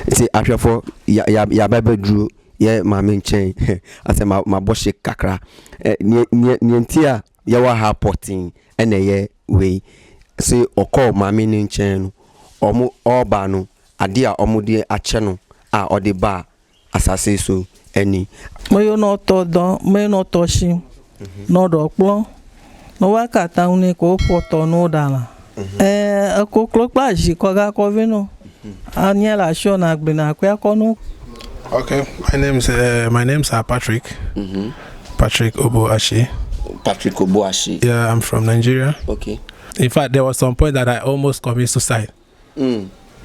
See, after for ya baby drew, yeah, my main chain. I said, my bush kakra. Nientia, ya wa ha potting, and a year way. Say, or call my main chain, or bano, a dear or muddy a channel, or the bar, as I say so, any. May not thought, may not touch him, no dog blow. No waka town, go for no dollar. A cook clock, she coga covino. Aniela Shona Bina Quacono. Okay, my name's Patrick. Patrick Oboashi. Patrick Oboashi. Yeah, I'm from Nigeria. Okay. In fact, there was some point that I almost committed suicide.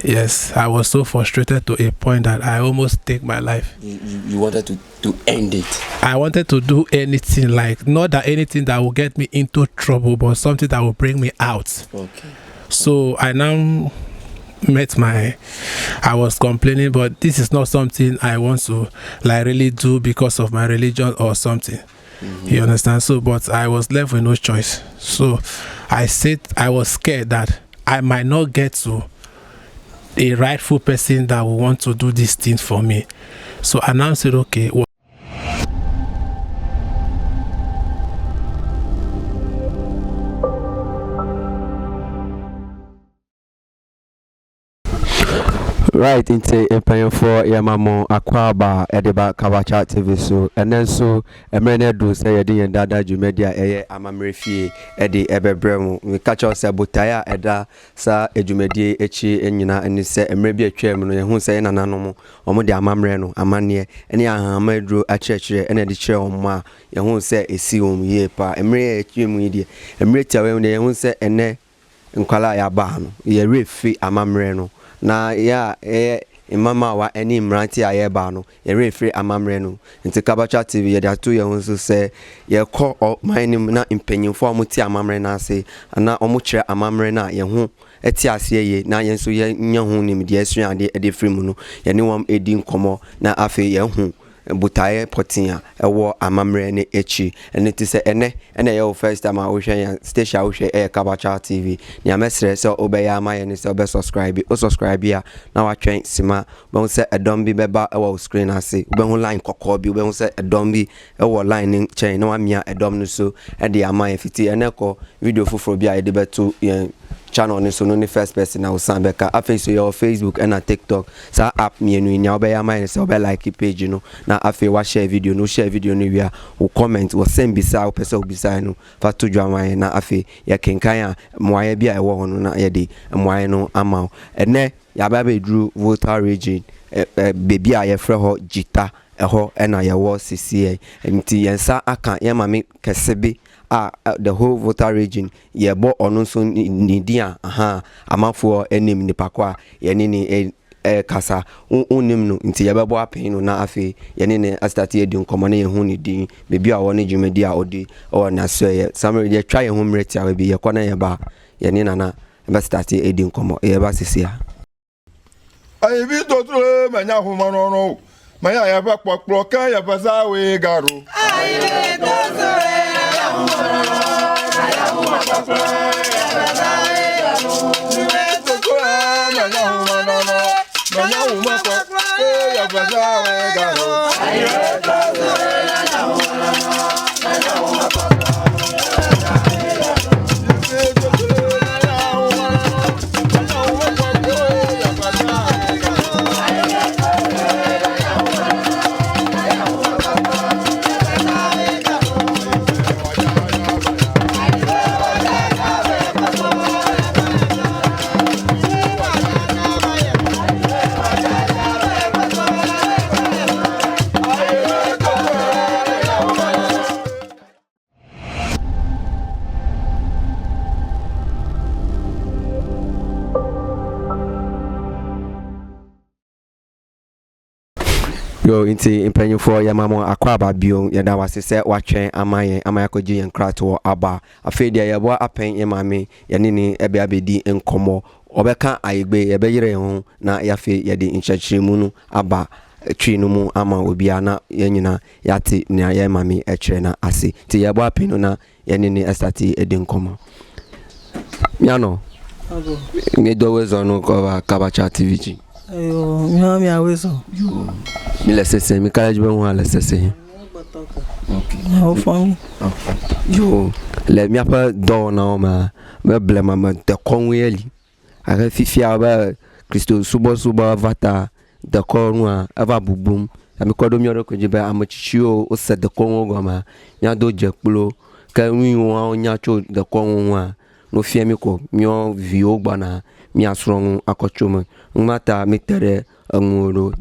Yes, I was so frustrated to a point that I almost take my life. You wanted to end it? I wanted to do anything, like not that anything that will get me into trouble, but something that will bring me out. Okay. So I now I was complaining, but this is not something I want to like really do because of my religion or something. You understand? So, but I was left with no choice. So I said I was scared that I might not get to a rightful person that will want to do these things for me. So I now said, okay, well, right into a paying for Yamamo Aquaba Ediba Kawacha TV so and then so a man do say a day and dada Jumedia Amamrefi Eddie Ebebremo we catch us a butaya Eda sa Ejumedi Echi Enina and say a maybe a chairman who say an anomo or Modia Mamreno Amania any Ahamedro a church and a chair on ma who say a sium ye pa a mere media a mrita when they won't say and ne Nkwala ya bahano ye refi Amamreno na ya mama wa eni mranti aye ba no ye refre amamre no nti Kabacha TV ye da to ye hunso se ye call my name na impanyimfo amuti amamre na ase ana omu kire amamre na ye hu eti ase ye na ye nso ye nya hu nim de asu ade e de fremu no ye ne wam edi nkomo na afi ye hu butaye potia ewo amamre ne echi ene ti se ene ye first time a wo hwe ya station wo hwe Kabacha TV ni amesre se obeya amaye ne se obe subscribe ya na wa twen sima be se edom bi beba ewo screen ase be hu line kokko bi be se edom bi ewo line ni chain na wa mia edom no so e de amaye fiti ene ko video foforo bi a de beto channel ni so no ni first person na usambeka afi so your Facebook and TikTok sa app mienu nya obeya amaye se obe like page no na afi wa share video no ni wia wo comment wo send bisa wo pese wo bisa no fa to dwaman na afi ya kenkan a moaye bia ewo hono na ye de moaye no ama ene ya ba be dru voter region baby a ye frɛ ho jita eho na ye wo CCA nti yensa aka ye mame kesebe the whole voter region ye bo ono so ni dia amafo enim nipa kwa ye ni kasa unim no nti ye bebo apen no na afi ye ne astati edi nkomo na ye hu ni din bebi a wo ne dwumedi a odi o na so ye samre ye twa ye hu mreti a bi ye kwana ye ba ye ne nana be stati edi nkomo ye ba sisia ai bi to tro manya hu mano no manya ya ba kpokpro kan ya ba za we garo ai bi to tro ya hu mano ya hu kpokpro ya ba za we garo bi to tro manya hu mano manya hu kpokpro ya ba za we garo ai bi to tro ya hu mano manya hu kpokpro yo inti impanyufo ya mamo akwaba bio ya da wasese watwen amaye kogi yen krato aba afedia ya bo apen ya mame ya nini ebe abedi enkomo obeka ayegbe ya beyire ho na ya fe ya di inchachirimu no aba twi no mu ama obia na ya nyina ya te na ya mame ekire na ase ti ya bo apen no na ya nini estati edi enkomo miano ni do wezo no ko Kabacha TV. Ayo, mi aweso. Mi le sese, mi college be won le sese. Okay. How for me? Yo, le mi apa do na ma be ble mama de konweli. Aga fifia ba Christo subo vata de konwa ava bubum. Ami kodo mi oro ko je be amachichio o se de konwo goma. Nya do je kplo ka wi won nya cho de konwa no fie mi ko mi o vi o gbana mi asron akochoma ngmata mi tere ngoro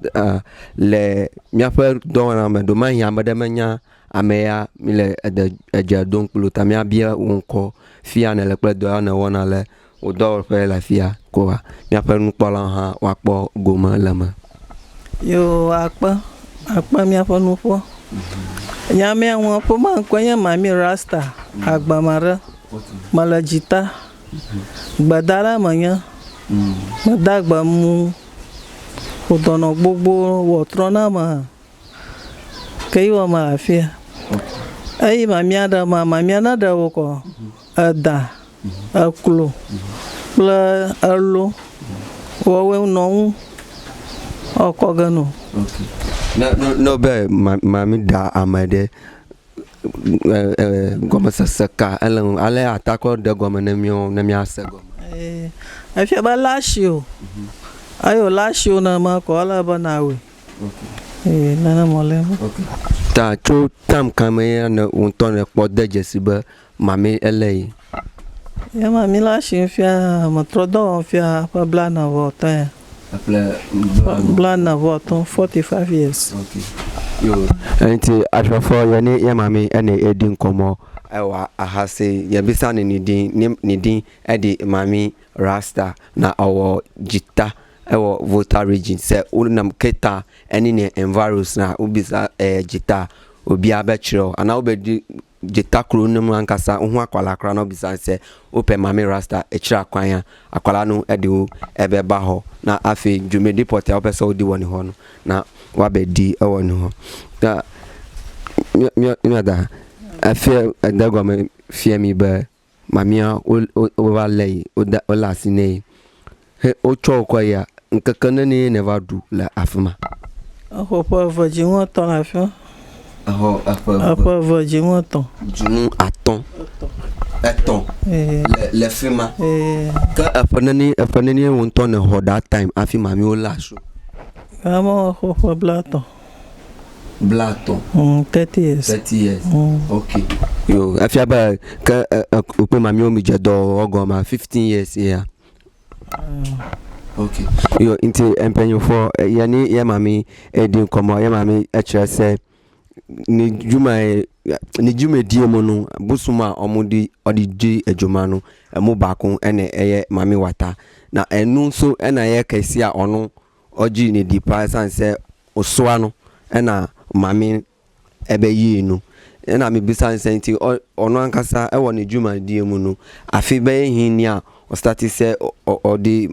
le mi apa do na me do ma ya me de menya ameya mi le eja don kplo ta mi abia wonko fia na le kple do na wona le o do pe la fia ko mi apa nu kpola ha wa kpo goma lama Yo akpa mi apa nu po. Nya me won po ma ko nya ma mi rasta agbamara malajita gbadara manya madagba mu odono gbogbo wotrona ma keiwa ma afia ai mamiana da woko ada aklo pla alo wowe no okogano. No be mami da amade goma saka ale atako de goma na mi ase goma afia ba lashio ayo lashio na ma ko ala banawe nana mole ta cho tam kame na unton e po de jesiba mami ele ya mami lashio fia matrodo fia pa blana vota blana voto 45 years. Okay. Yo enti atwafo ya mami ene edi nkomo ewa ahase ya bisa ni din edi mami rasta na owo jita ewo voter region se unam keta eni ne environs na ubisa jita obi abechiro ana obedi jita kro nemu ankasa hu akwala kra na obisa se ope mami rasta echira kwanya akwala no edi o ebe ba ho na afi jumedi portal opesa odi woni ho no na wabedi ewo ni ho da mi da afia adagwa me fia mi ba mamia o va lei o la sine he o cho kwa ya nkakana ni never do la afma Aho pa vaji won ton afia apa vaji won ton junu aton le fima ka apanani won ton ho that time afi mami o la so amo ho blato 30 years. Okay. Yo afia ba ka ope mami o mi jedo ogoma 15 years here. Okay. Yo inti empenyo for yani ya mami edin komo ya mami eche se ni juma die mo no busuma omudi odiji ejuma no emu baako ene eye mami wata na enu so ena ye kesi a ono oji ni dipa sanse osoa no ena mami ebe yi no ena me bisa nti ono ankasa ewo ne juma die mu no afi be hin a o start se odi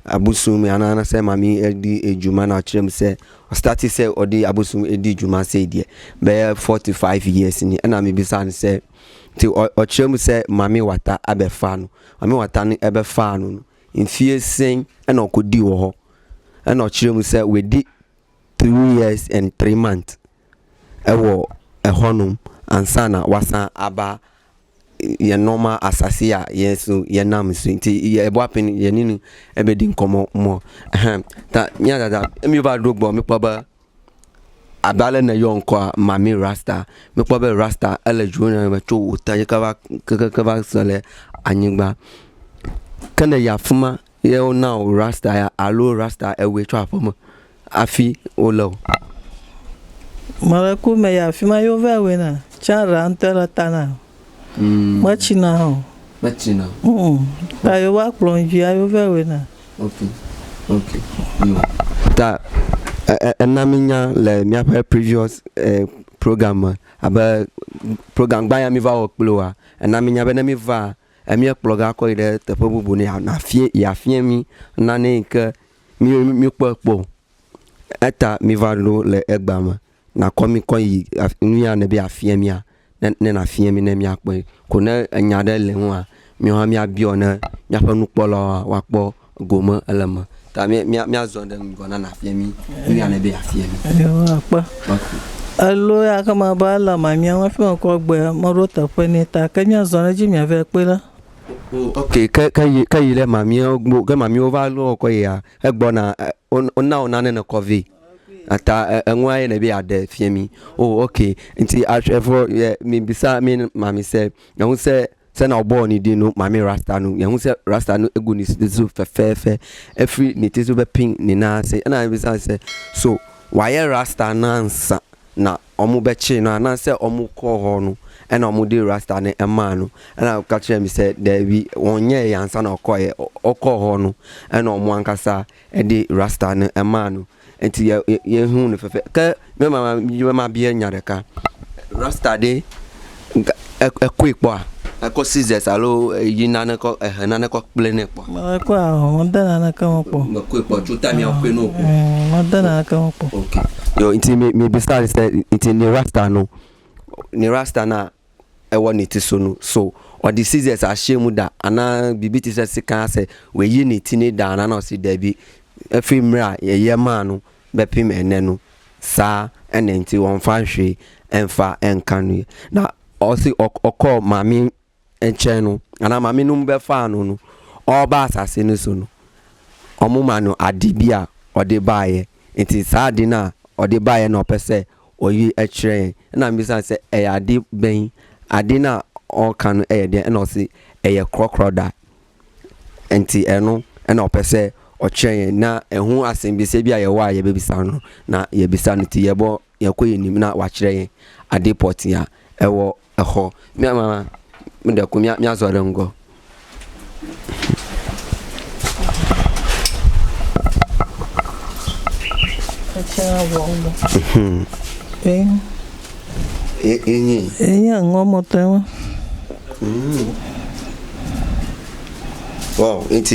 abusum anana se mami edi ejuma na chirem se o start se odi abusum edi ejuma se die be 45 years ni ena me bisa se ti o chirem se mami wata abefa no mami wata ni ebefa no infie sen ena okodi wo ho ena o chirem se we di 2 years and 3 months ewo ehonum ansana wasa aba ye normal asasi a yeso ye nam so nti ye ebo apen ye ninu ebedi nkomo mo ta nya dada emi ba dogbo mi pa ba abale na yonko mami rasta mi pa ba rasta ele juna ba cho uta ye ka ba sale anyigba kana ya fuma ye na rasta ya alo rasta ewe cho afoma afi olo Maraku me ya fima yo vewe na chara antera tana machina ho ta yo wa plonji ayo vewe na okay yo ta enaminya le mi apa previous program aba program gba ya mi va okploa enaminya be na mi va emi ekploga ko ide te pobubu ni na fie ya fie mi na ne ke mi popo eta mi va lo le egbama na komi koyi nuya ne be afie mi a ne na afie mi ne mi akpo ko na anya de le ho a mi ha mi abio na nya pa nu kpolo wa kpo gomo elema rasta me azon dem gonna na fie mi mi ana be afie mi yo apa allo ya kama bala ma mi an fi ko gbe mo ro ta pe ni ta ke mi azon ji mi ave pe la okay ka yile mami ogbo ke mami over lo ko ya egbo na ona ne cover ata enwa ye na be ade fie mi oh okay nti afro me bisa me mami say na hu say na obo ni di no mami rasta no ye hu say rasta no egu ni so fe every ni tizo be pin ni na say na bisa say so why rasta na ansa na omu be chi no na say omu ko ho no ena omu di rasta ne ema no na ka kire mi say there we wonye ya ansa na okoye okọ ho no ena omu ankasa e di rasta ne ema no enti ye hu ne fefe ka me ma bia nyareka rasta de ekwipo a ko scissors alo yina na ko ehana na ko plane po ko a ndana na ka po ekwipo chuta mi akwe no ko ndana na ka po okay yo enti me be start say enti ni rasta na ewo ni ti so no so or the scissors a shemu da ana bibiti say sika say we yi ni ti ni da na si da bi efimra ye ma no be pim ene no sa enenti won fa hwe enfa enkanu na osi okọ mami enche no ana mami no be fa no oba asase no so no omuma no adibia ode baaye enti sa adi na ode baaye na opese oyi ekire na mbisa se adi ben adi na oka no de na osi crocodile enti eno na opese ocheye na ehu asembise bia ye wa ye bebisa no na ye bisa no ti ye bo ye koyi nim na wa kire yen ade port ya ewo eho mi mama me de ko mi azore ngo ngomo tewa wow it's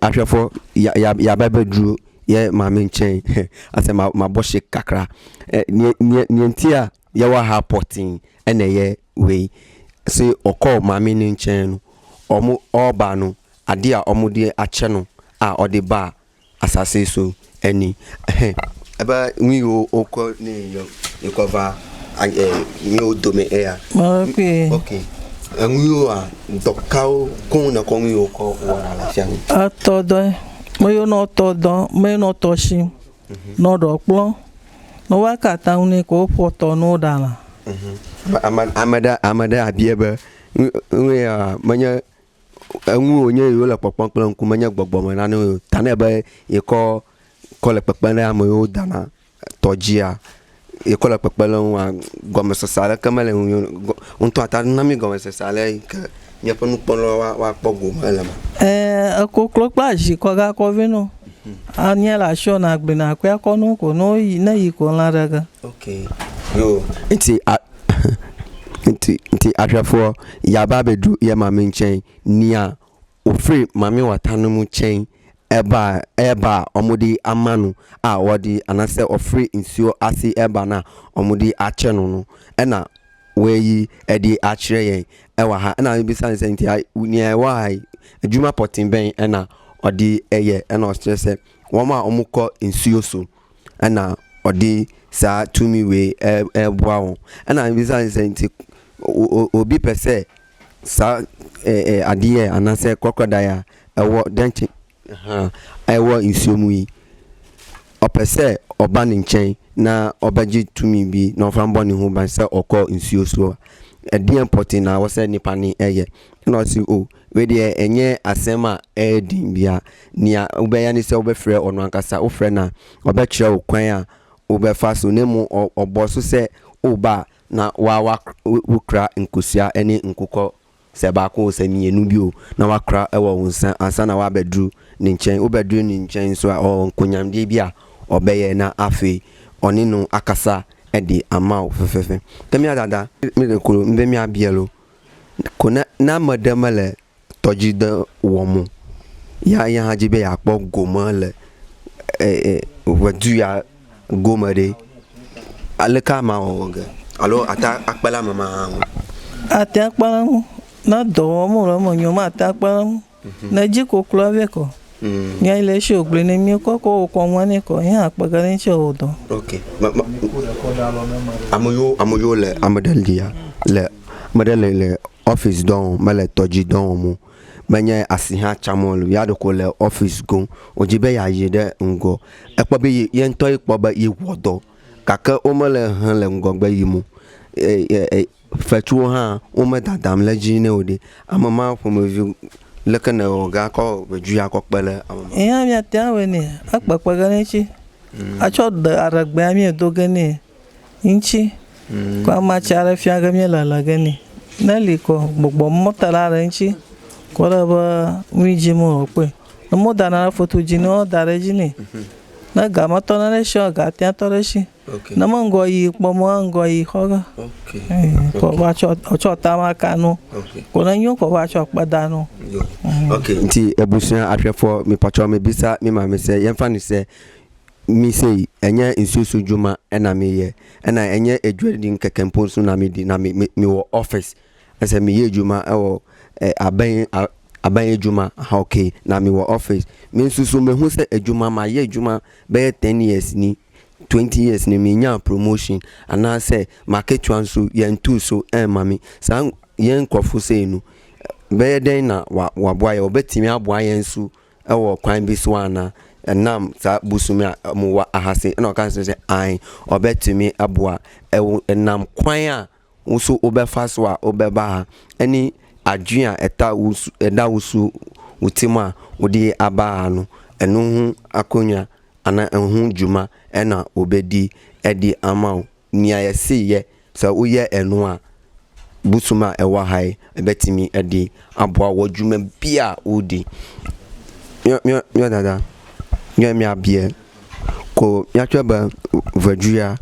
actually for ya babedru ye mama nchen ase ma boshi kakra ni ntia ya wa ha porting ene ye we say okọ mama nchen no omu oba no ade a omu de ache no a ode ba asase so eni eba we okọ ni yo cover mi o do me air okay enwiyo a dokao kun na kon yo ko wala la fian atodo mo no todo me no toshi no do plo no wakata uni ko poto no dala amada abieba we a manya enwu onye yo la popon ku manya gbogbo mo na no tane ba e ko le pepe na mo yo dana tojia école pepelon wa gomme sociale kamale on to ata na mi gomme sociale ka nya ponu pono wa pogo mala ko clopage ko ga ko vino anya la shona gbina kwa ko no ko no yi na yi ko la daga okay yo inti atwafo ya ba bedu ya mama nchen nia ofri mama watanu mu chen eba omudi amanu a wodi anase ofri nsuo asi eba na omudi ache no ena weyi edi achire yen ewa ha ena bisa senti ni ewa ha adwuma potin ben ena odi eye ena ostrese woma omuko nsuo so ena odi sa tumi we ebwa won ena bisa senti obi pese sa adie anase crocodile ewo denchi ewo nsuomu yi opese oba ni nchen na obaji tumi bi na oframbo ni hu ban se okọ nsuo so edien poti na wo se nipa ni eye na o si o we de enye asema edin bia nia obeya ni se obefre onu ankasa ofre na obekire okwan a obefa so nemu oboso se oba na wa wukra nkosia ene nkukọ se ba ko se mienu bio na wakra ewo wonsa ansa na wa bedru ni nchen obedru ni nchen so a nkonyamde bia obeye na afi oni no akasa edi ama ofefefe kemi adada mi de ko mbe mi abielo ko na madamale tojide womu ya hajibe ya kpo gomale wadu ya gomade aleka ma oga alo ata akpala mama ata akpala na do mo ro mo nyoma ata akpala na ji ko klo ave ko nya ile shi ogble ne mi ko wani ko ya akpaga ni che odo okay amoyo le amadel dia le model le office don mele toji don mu menye asiha chamolu ya do ko le office gun ojibe ya yede ngo ekpo be ye nto ekpo ba ye wodo kaka o mele han le ngo gba yimu fetu ha o me dadam le jine odi amama fomovi leke na oga ko beju ya ko pele amama ya mi atia we ni akpaga ni chi acho de aragba mi dogene inchi kwa ma chara fiaga mi la gani nali ko gbogbo motara re nchi ko la ba mi jimo pe mo dana foto jini o dare jini na ga ma to na le sho ga ti atore shi na mo ngo yi po mo ngo yi hoga ko ba cho ta ma kanu ko na yun ko ba cho padanu okay nti ebusun ahwefo me pacho me bisa me ma me se yemfa ni se mi sei enye insusu juma ena me ye ena enye edwedi nkekempo so na me di na me wo office ese me ye juma ewo aban ejuma ha okay na me wo office me insusu me hu se ejuma ma ye ejuma be 10 years ni 20 years ni me nya promotion ana se market one so yen two so mami san yen krofo sei no be den na wa boa ye obetimi aboa yen so ewo kwan bi so ana enam sa busumi mu wa ahase na kan se ai obetimi aboa enam kwan a uso obefa so a obeba ani adwea eta usu eda usu utima odi aba no enu hu akonya ana hu juma ena obedi edi amao nia yesi ye so uye enu a busuma ewa hai ebetimi edi aboa wodwuma bia odi yo dada yo mi abie ko yatweba vadua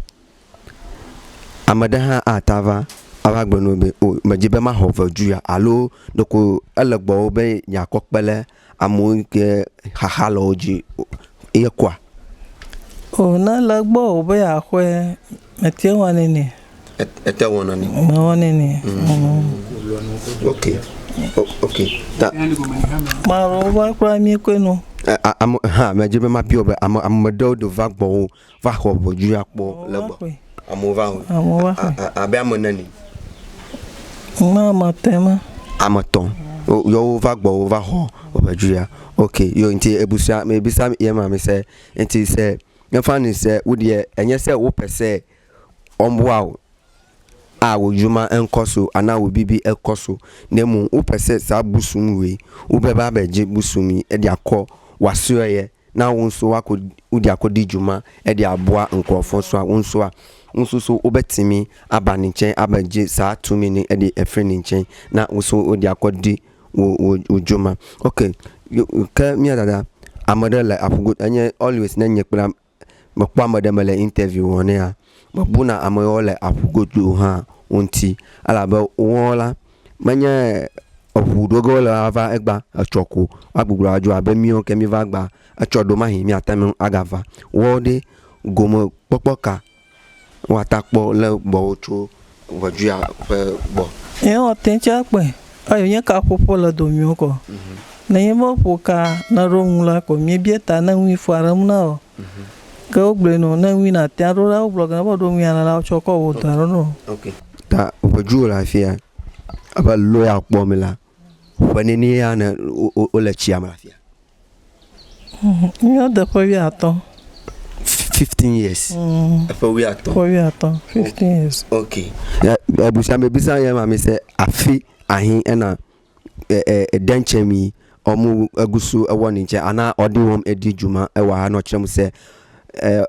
amadaha atava abagbono be o majibe ma hovadua alo doko elegbo be yakokpele amu ke hahaloji yekwa o na lagbo be ahwe etie wani ni ete wonani wani ni okay ta maro ba kwa mi kwenu ha majibe ma piobe amodo do vagbo va hovadua po legbo amova abe amonani mama tema amaton yo vagbo over ho obadua okay yo nti ebusia me bisa ye ma me se nti se yemfa ni se wo de enye se wo pese omboa a wo juma enkoso ana wo bibi ekoso nemu wo pese sa busum we wo beba abeje busumi e de akọ waso ye na wo nso wako wo de akọ di juma e de aboa nkrofo so a wo nso a nsusu obetimi abani nchen abaje saa 2 mini e de efre ni nchen na uso odi akodi ujuma okay ka mi adada amadela afugo anye always na nyekpla makwa amadela interview one ya mabuna amoyole afugo du ha onti alaba wola manya ofudogo la ava egba achoko agbugura aju abemio kemi va gba achodo mahi mi atami agava wode gomo popoka watakpo le bo ocho wajua bo o tencha pe ayo nya ka popo la do mi ko na yemo poka na romula ko mi bieta na wi faram na ka ogble no na wi na te aro la blog na bo do mi ana la choko wo taro no okay ta wajua la fia aba lo ya po mi la wani ni ya na o le chi amala fia mi da po ya to 15 years. For we are 15 years. Okay. Yeah, ebusa me bisa ya ma me say afi ahin na denchemi omu agusu ewo ni nche ana odi wom edi juma ewa ha no kyerem say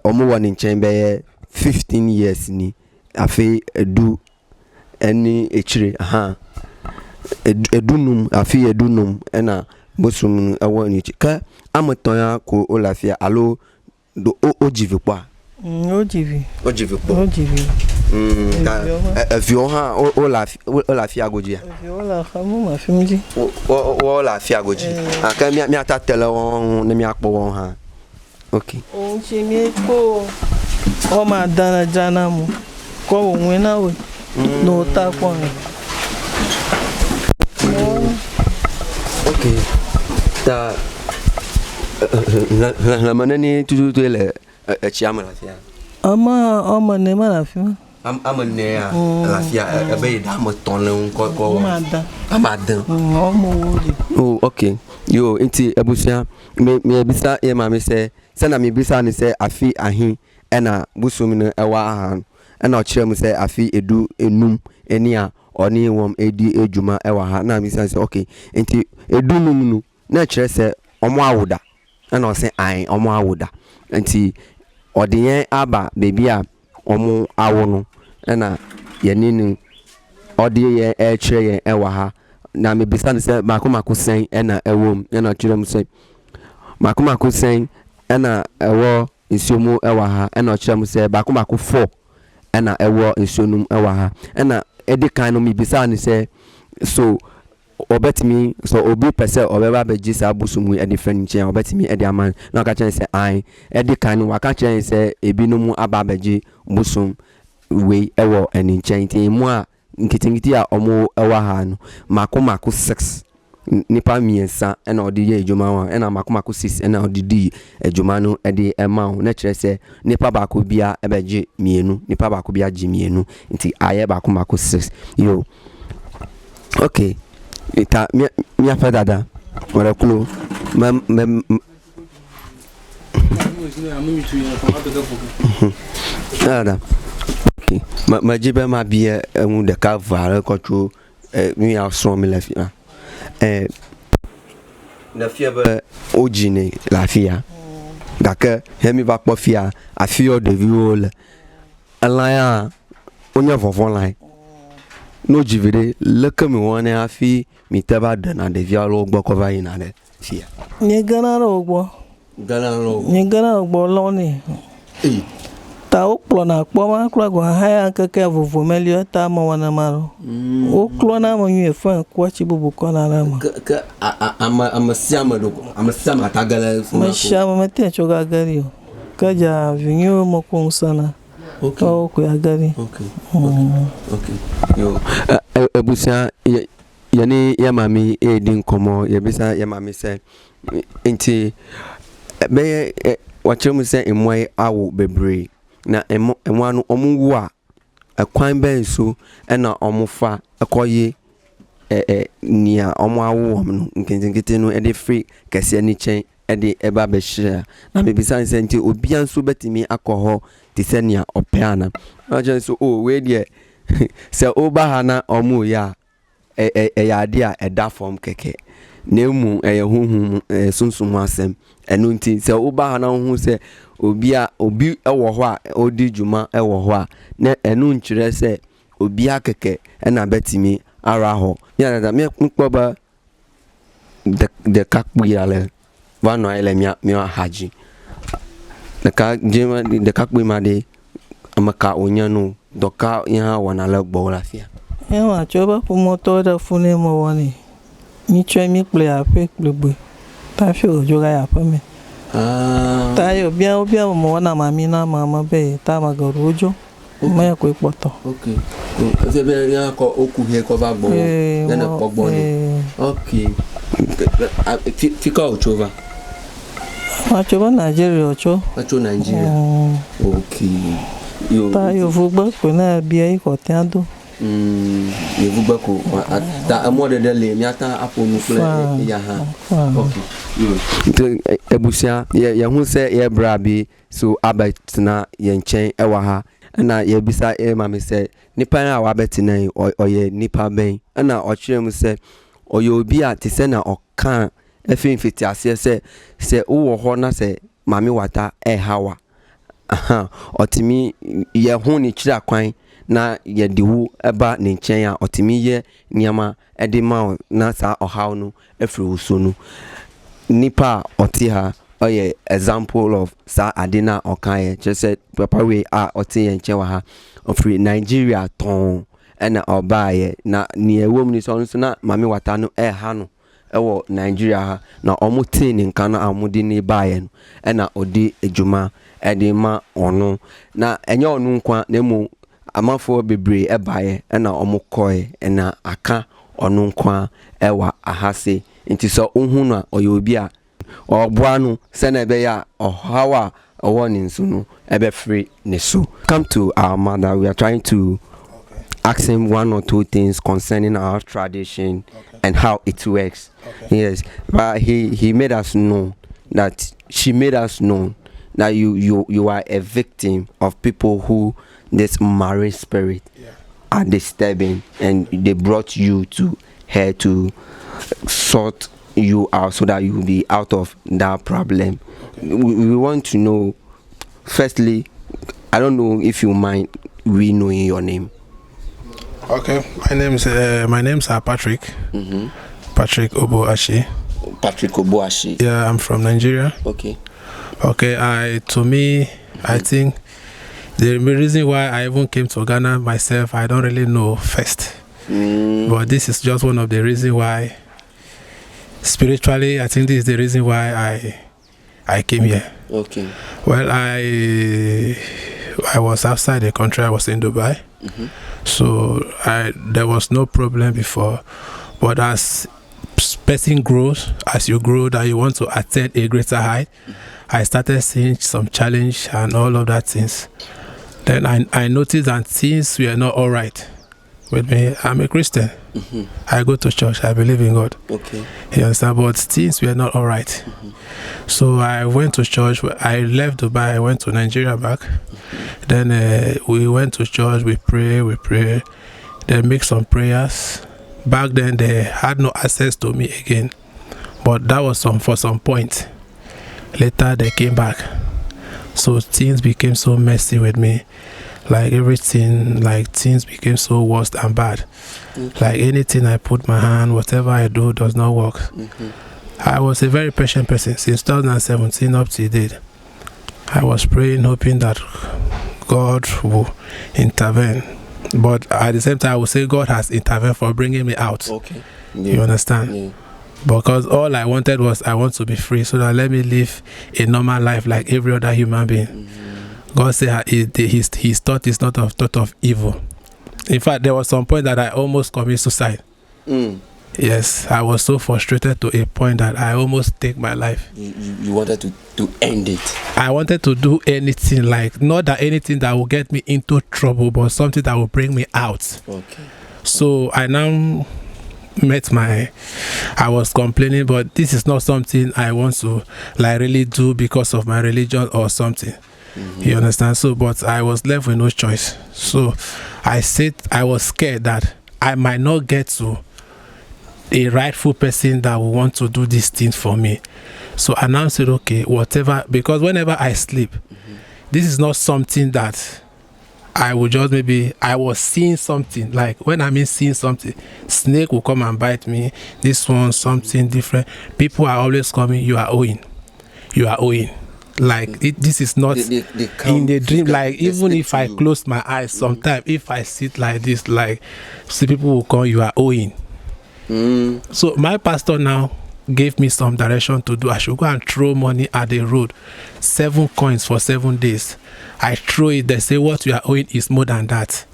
omu woni nche be 15 years ni afi edu eni echire aha edunum afi edunum na bosum ewo ni ka amoton ya ko olafia alo do ojivi kwa ojivi evio ha o la fi agoji ya evio la khamu ma fimji o la fi agoji aka mi atatele won na mi apo won ha okay o nchi mi ko o ma dana jana mu ko won na we no ta ko okay ta la manani tu le chiama la fia ama ne ma la fia amane la fia be da mo ton le ko amada oh okay yo inti ebusia me bisa e ma me se na me bisa ni se afi ahin ena busum no ewa ahan ena o kire mu se afi edu enum eni a oni wom edi ejuma ewa ha na me say okay inti edu num nu na kire se omo awoda ena o se an omo awoda inti odiyen aba baby a omo awo no ena yenini odiyen e kire yen ewa ha na me bisa ni se makomako sen ena ewom ena kire mu se makomako sen ena ewo nsuomu ewa ha ena kire mu se makomako 4 ena ewo nsuonum ewa ha ena edikan no me bisa ni se so obetimi so obi pese obeba beji sa busumu e different nche obetimi e dia man na ka chen se ai edikan no waka chen se ebinumu aba beji busum we ewo eni nche nti mu a nkitingiti a omo ewa ha no makomako 6 nipa miensa ena odi ye ejuma wa ena makomako 6 ena odi di ejuma no e di ema na kire se nipa ba ko bia ebeje mienu nipa ba ko bia ji mienu nti aye ba komako 6 yo okay ita mi afa dada wala kulo dada okay ma jibe ma bia un de ka vare ko tu mi a so mi la fia na fia ba ojine la fia daka hemi va po fia a fio de viole alaya onya vovon lai no jivide lekami wone afi mi taba dana de vialo gbo ko vai na de fia ni gana ro gbo lo ni ta o klo na po ma klo go ha keke vovo melio ta mo wana maro o klo na mo nyu efan kwa chi bubu ko na la mo ama siama tagala ma shama mate choga gari ka ja vinyo mo ko sana okay ko ya gari okay yo ebusia yani ya mami edin komo ya bisa ya mami se nti be wachemu se emwe awo bebre na emwanu omuwu a akwan ben so na omufa akoye nia omu awo no nkenkenkete no e de free kese ni chen e de eba be hira na me bisa nse nti obia nso betimi akoho ti se nia opeana ajen so oh we de se oba ha na omu ya ya de a eda form keke na emu huhu sunsun asem enu nti se oba ha na hu se obi ewo ho a odi juma ewo ho a na enu nkire se obi akeke na betimi ara ho ya da me nkpoba de kakpu yale vano ele mi haji de ka jema de kakpu ma de amaka onyanu doka ya wana le gbo la fia e wa choba fu moto da fune mo woni ni chwe mi ple ape gbe ta fi ojo ga ya pa me ta yo bien mo wana mami na mama be ta ma go rojo me ko ipoto okay se be ya ko oku he ko ba gbo na ko gbo ni okay fika ochova achoba Nigeria ocho Nigeria okay yo ta yo fugba ko na bia iko tiando ye fugba ko ta amode de le mi ata apo nu fle ya ha okay yo ebusia ye hu se ye bra bi so abatina ye nchen ewa ha na ye bisa e ma me se nipa na wa betina oye nipa ben na o kire mu se oye obi a te se na okan efin fiti ase se wo ho na se mami wata hawa otimi ye hu ni kira kwan na ye diwu eba ne nchen a otimi ye niama ede ma na sa ohaw no efri usonu nipa oti ha oye example of sa adina okan just said papa we a oti ye nchen wa ha ofri Nigeria ton ena obaye na ni ewom ni so na mami wata no ha no ewo Nigeria ha na omuti ni nka na amudi ni baye no ena odi ejuma ede ma onu na enye onu nkwa na emu amafo bebre ebaye ena omukoi ena aka onu nkwa ewa ahase nti so ohunu a oye obi a or buano senebeya or hawa or one in sunu ebe free nesu. Come to our mother. We are trying to ask him one or two things concerning our tradition and how it works. Yes, but he made us know that she made us know that you are a victim of people who this marine spirit are disturbing, and they brought you to her to sort you out so that you will be out of that problem. We want to know, firstly, I don't know if you mind we knowing your name. Okay, my name's Patrick. Patrick Oboashi. Patrick Oboashi. Yeah, I'm from Nigeria. Okay. I think the reason why I even came to Ghana myself, I don't really know first. But this is just one of the reasons why, spiritually, I think this is the reason why I came here. Okay. Well, I was outside the country. I was in Dubai. So there was no problem before. But as person grows, as you grow, that you want to attain a greater height, I started seeing some challenge and all of that things. Then I noticed that things were not all right with me. I'm a Christian. I go to church. I believe in God. Okay. You understand? But things were not all right. So I went to church. I left Dubai. I went to Nigeria back. Then we went to church. We pray. Then make some prayers. Back then they had no access to me again. But that was for some point. Later they came back. So things became so messy with me. Like everything, like things became so worse and bad. Like anything I put my hand, whatever I do does not work. I was a very patient person since 2017 up to date. I was praying, hoping that God will intervene. But at the same time, I would say God has intervened for bringing me out. Okay. You understand? Because all I wanted was I want to be free, so that let me live a normal life like every other human being. God said his thought is not of thought of evil. In fact, there was some point that I almost committed suicide. Yes, I was so frustrated to a point that I almost take my life. You wanted to end it. I wanted to do anything, like not that anything that will get me into trouble, but something that will bring me out. Okay. So I now I was complaining, but this is not something I want to like really do because of my religion or something. You understand? So, but I was left with no choice. So I was scared that I might not get to a rightful person that will want to do these things for me. So I now said, okay, whatever, because whenever I sleep, this is not something that I would just I was seeing something. Like when I mean seeing something, snake will come and bite me. This one, something different. People are always coming, you are owing. Like this is not they in the dream. Like even if I close my eyes, sometimes if I sit like this, like see people will come, you are owing. So my pastor now gave me some direction to do. I should go and throw money at the road, 7 coins for 7 days. I throw it. They say what you are owing is more than that.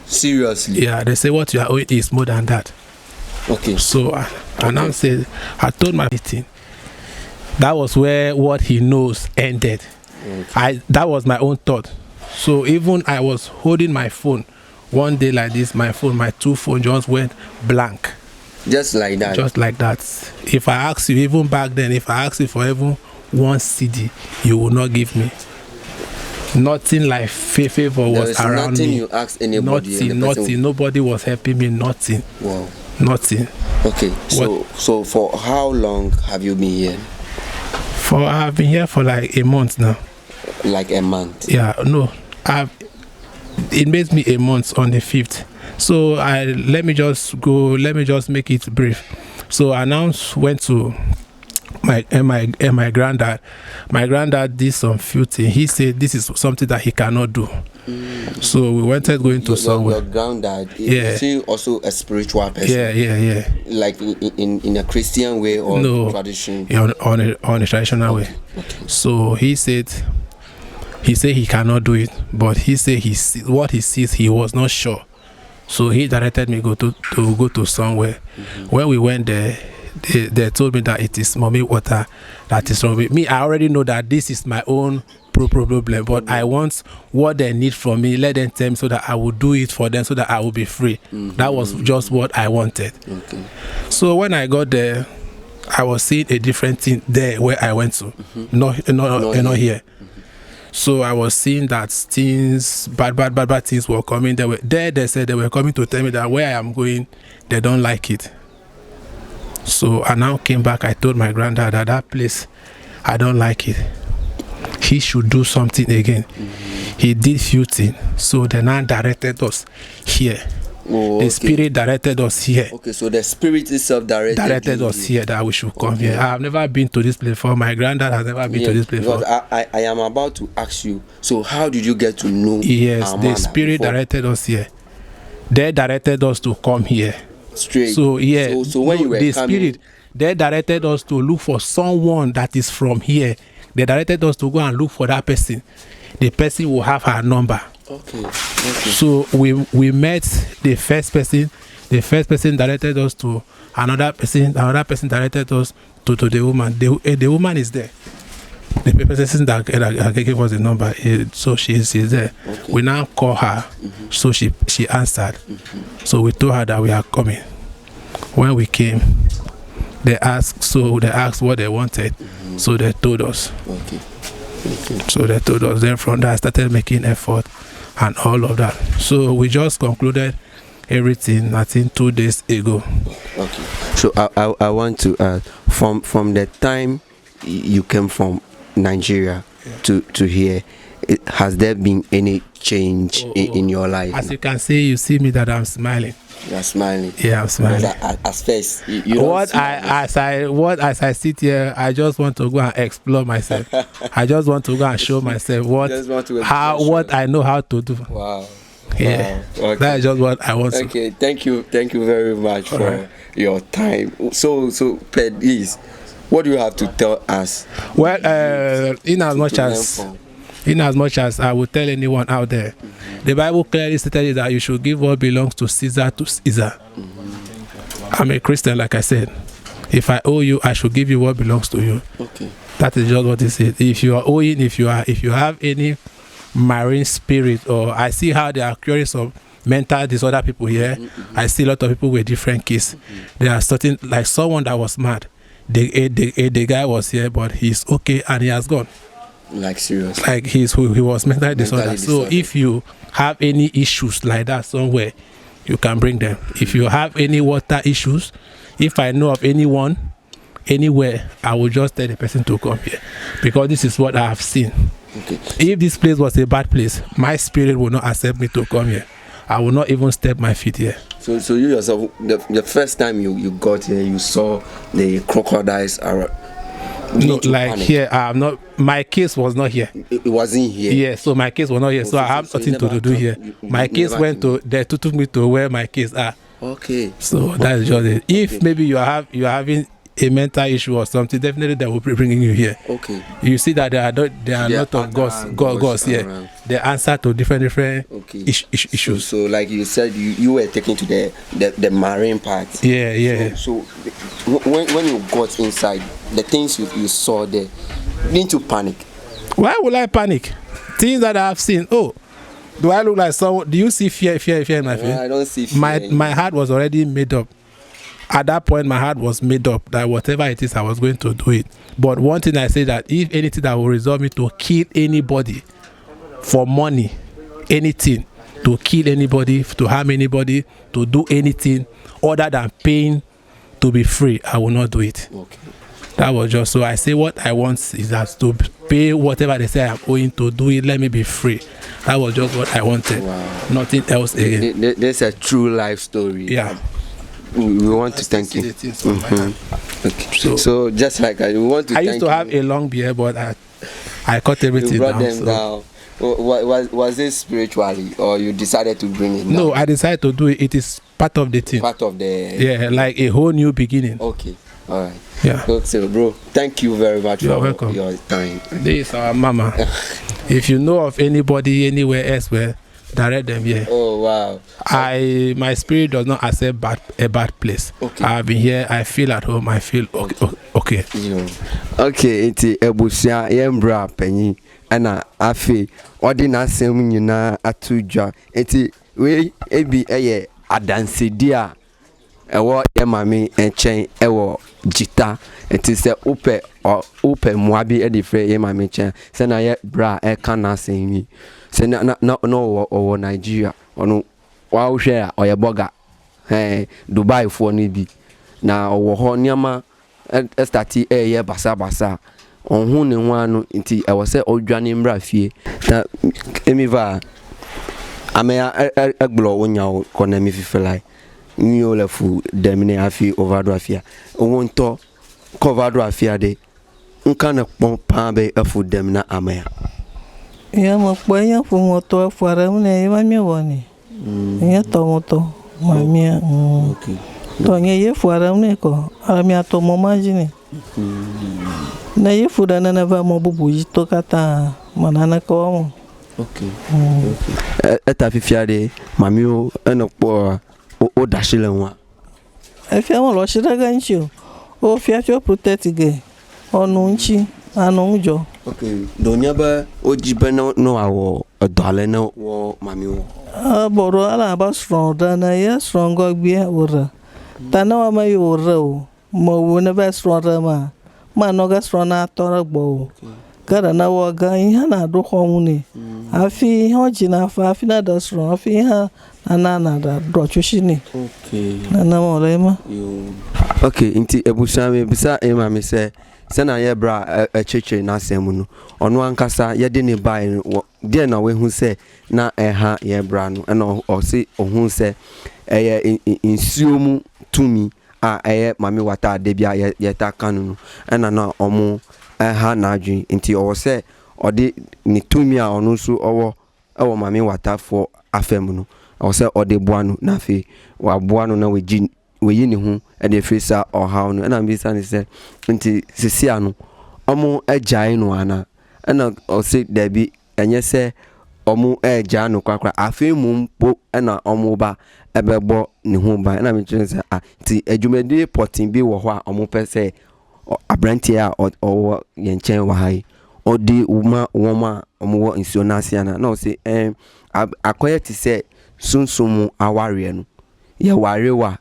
Seriously? Yeah, they say what you are owing is more than that. Okay. So I now said, I told my meeting. That was where what he knows ended. Okay. That was my own thought. So even I was holding my phone one day like this, my 2 phones just went blank. Just like that? Just like that. If I ask you, even back then, if I ask you for even 1 CD, you will not give me. Nothing like favor was around nothing me. You asked anybody? Nothing. Nobody was helping me. Nothing. Wow. Nothing. Okay. So for how long have you been here? I've been here for like a month now. Like a month? Yeah. No. It made me a month on the 5th. So let me just make it brief. So I now went to my granddad. My granddad did some few things. He said this is something that he cannot do. So we wanted going to somewhere. Your granddad, is he also a spiritual person? Yeah. Like in a Christian way or tradition? On a traditional way. Okay. So he said he cannot do it, but he said what he sees, he was not sure. So he directed me to go to somewhere. When we went there, they told me that it is mommy water that is wrong with me. I already know that this is my own problem, but I want what they need from me. Let them tell me so that I will do it for them, so that I will be free. That was just what I wanted. Okay. So when I got there, I was seeing a different thing there where I went to, not here. So I was seeing that things, bad things were coming. They said they were coming to tell me that where I am going, they don't like it. So I now came back. I told my granddad that place, I don't like it. He should do something again. He did few things. So they now directed us here. Oh, the spirit directed us here. Okay, so the spirit itself directed us here that we should come here. I have never been to this place before. My granddad has never been to this place before. Because I am about to ask you, so how did you get to know? Yes, the spirit directed us here. They directed us to come here. Straight. So yeah, so when you were the coming, spirit, they directed us to look for someone that is from here. They directed us to go and look for that person. The person will have her number. Okay. So we met the first person. The first person directed us to another person. Another person directed us to the woman. The woman is there. The person that gave us the number, so she's there. Okay. We now call her. So she answered. So we told her that we are coming. When we came, they asked what they wanted. So they told us. Okay. So they told us. Then from that I started making effort and all of that. So we just concluded everything, I think 2 days ago. Okay. So I want to add, from the time you came from Nigeria to here, has there been any change in your life? As you can see, you see me that I'm smiling. You're smiling. Yeah, I'm smiling. As first, you don't as I sit here, I just want to go and explore myself. I just want to go and show myself what I know how to do. Wow. Yeah. Wow. Okay. That's just what I want. Okay. Thank you very much for your time. So please, what do you have to tell us? Well, in as much as I would tell anyone out there, the Bible clearly stated that you should give what belongs to Caesar to Caesar. I'm a Christian, like I said. If I owe you, I should give you what belongs to you. Okay. That is just what it says. If you are owing, if you have any marine spirit, or I see how they are curious of mental disorder people here. I see a lot of people with different cases. There are certain, like someone that was mad. The guy was here, but he's okay and he has gone. Like serious. Like he was mentally disordered. So if you have any issues like that somewhere, you can bring them. If you have any water issues, if I know of anyone anywhere, I will just tell the person to come here, because this is what I have seen. Okay. If this place was a bad place, my spirit will not accept me to come here. I will not even step my feet here. So you yourself, the first time you got here, you saw the crocodiles are. No, like panic. Here, not. My case was not here. It wasn't here. Yeah, so my case was not here. So I have nothing to do here. My case went to. They took me to where my case are. Okay. So that's just it. If maybe you're having a mental issue or something, definitely they will be bringing you here. Okay. You see that there are a lot of gods here. Around. They answer to different issues. So like you said, you were taken to the marine part. Yeah. So when you got inside, the things you saw there, didn't you panic? Why would I panic? Things that I have seen. Oh, do I look like someone? Do you see fear in my face? I don't see fear. My heart was already made up. At that point, my heart was made up that whatever it is, I was going to do it. But one thing I say, that if anything that will result me to kill anybody for money, anything, to kill anybody, to harm anybody, to do anything other than paying to be free, I will not do it. Okay. That was just so. I say what I want is that to pay whatever they say I'm owing, to do it. Let me be free. That was just what I wanted. Wow. Nothing else again. There's a true life story. Yeah. We want to thank you. Okay. So just like we want to. I used to have a long beard, but I cut everything down. You brought them down. Was it spiritually, or you decided to bring it down? No, I decided to do it. It is part of the thing. Part of the. Yeah, like a whole new beginning. Okay. All right. Yeah. So, bro, thank you very much for your time. This is our mama. If you know of anybody anywhere elsewhere direct them here. Oh wow. My spirit does not accept a bad place. Okay. I've been here. I feel at home. I feel okay. Okay, iti ebusia yembra penyi ana afi odi na asem nyina atudwa iti we ebi eye adansedi a ewo ye mame enchen ewo jita iti se upe muabi edifre ye mame chen se na ye bra e kana asemi se na owo Nigeria onu wa uhwe a oye boga Dubai fo ni bi na owo ho niama estati ye basa onhu ne ho anu nti ewo se odwane mbra fie ta emiva ameya egblo wonya kona mi fifelai ni o lefu demine afi ovado afia owonto covado afia de nka na pon pa be afu demna ameya ya mo poya fu moto afara mne mami woni ya to moto mami okay to nye ye fuara mne ko ami ato mo majini na ye fuda na va mo bubu jito kata manana ko mo okay eta fifia de mami o eno po o dashile nwa efia mo lo shira gancho o fia fio protect ge onu nchi anu njo okay donya ba o jibe no awo odale no wo mami o boro ala ba strong da na ye strong go gbe ora tana wa ma yo ro mo wona ba strong ma no ga strong na tora gbo kada na wa ga ihe na do ko ni afi ho ji na afi na da strong afi ha na da do chushi ni okay na mo le ma okay inti ebusa me bisa e ma me se na ye bra echeche na asem no ono ankasa ye de ne bai de na we hu se na eha ye bra no na o se ohun se eye insuomu tumi a eye mami wata de bia ye ta kanu no na omo eha na adwin nti o se ode ni tumi a ono so owo mami wata fo afem no o se ode boano na fe wa boano na we yi ni hu e de frisa o hawo no na mbisa ni se nti sisia no omo agyae no ana na o se da bi enye se omo agya no kwakra afi mu mpo na omo ba ebebo ni hu ba na me tun se ti adwumadi potin bi wo ho a omo pese abrantie a o ye nchen wa hai odi uma woma omo wo nsuo na asia na o se akoye ti se sunsumu aware no ye ware wa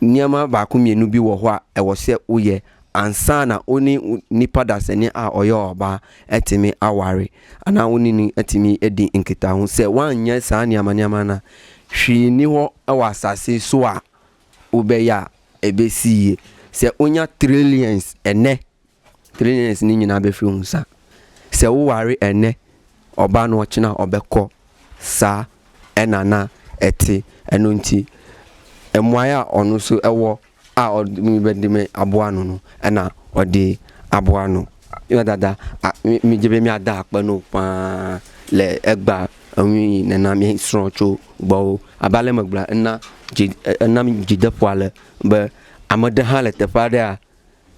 niama ba ko mienu bi wo ho a ewo se uye ansa na oni nipa dasene a oyo oba etimi aware ana oni ni etimi edi nkita ho se wanye saa niama na hwi ni ho awa asase so a obeya ebesiye se onya trillions ni nyina be fi hunsa se wo ware ene oba no ochina obekọ sa enana eti eno nti emwaya onu so ewo a odimi bedime aboano no na odi aboano yo dada mi jebe mi ada akpa no pa le egba anwi na mi sroncho gbo abale magla na mi jidepo ale be amade hale te fada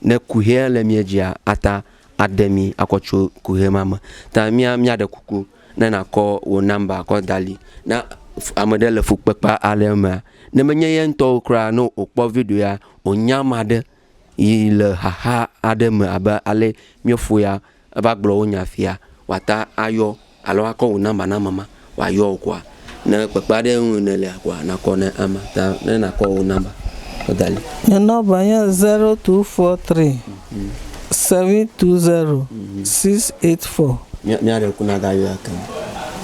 na kuhe le mi ajia ata ademi akocho kuhe mama ta mi ada kuku na ko wo number ko dali na amade le fukpepa ale ma na menye yento kra no okpo video ya onyamade ile haha adem aba ale miofo ya aba gbro onya fia wata ayo alo akọ wo number na mama wa yo kwa na pepa de unele kwa na ko na amata na ko wo number odali ya number ya 0243 720 684 mi are kuna ga yo aka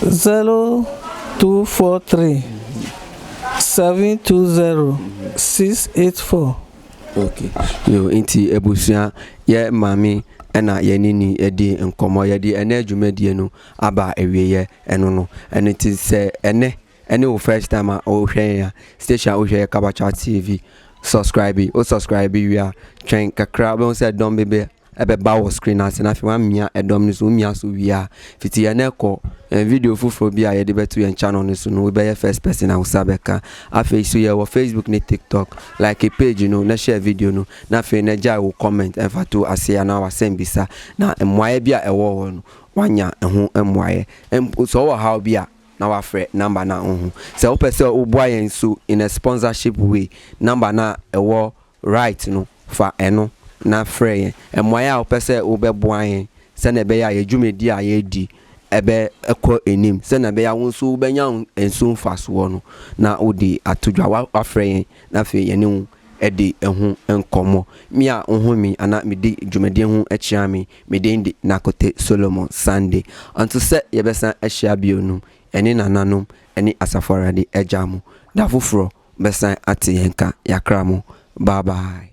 0243 720 684 okay yo inti ebusia ye mami ena ye nini edi nkomo ye di ene adwumadie no aba ewieye eno no ene ti se ene wo first time o hwe ya station o hwe Kabacha TV subscribe we are train kakra be say don bebe ebe ba wo screen as na fi wan mia edom ni so mia so wia fiti ye na ko video fufuro bi a ye de betu ye channel ni so no we be ye first person a usabeka afi so ye wo Facebook ni TikTok like a page na share video no na fi na ja wo comment en fatu ase na wa sembisa na emwaye bi a ewo ho no wanya eho emwaye so wo how bi a na wafrɛ number na ohu sɛ wopɛ sɛ woboa yɛn so in a sponsorship way number na ɛwɔ right no fa ɛno na frɛ yɛn ɛmmoa a wopɛ sɛ wobɛboa yɛn sɛ na ɛbɛyɛ a yɛdwumadi a yɛdi ɛbɛ ɛkɔ enim sɛ na ɛbɛyɛ a wo nso wobɛnya nso mfasoɔ no na wode atodwa wafrɛ yɛn na afei yɛne wo ɛde ɛho nkɔmmɔ me a wo mi ana mede dwumadi ho akyia me mede ndi Nakote Solomon Sunday until sɛ yɛbɛsan ahyia bionum ɛne nananom ɛne asaforade agya mo da foforɔ bɛsan ate yɛn ka yakra mo bye bye.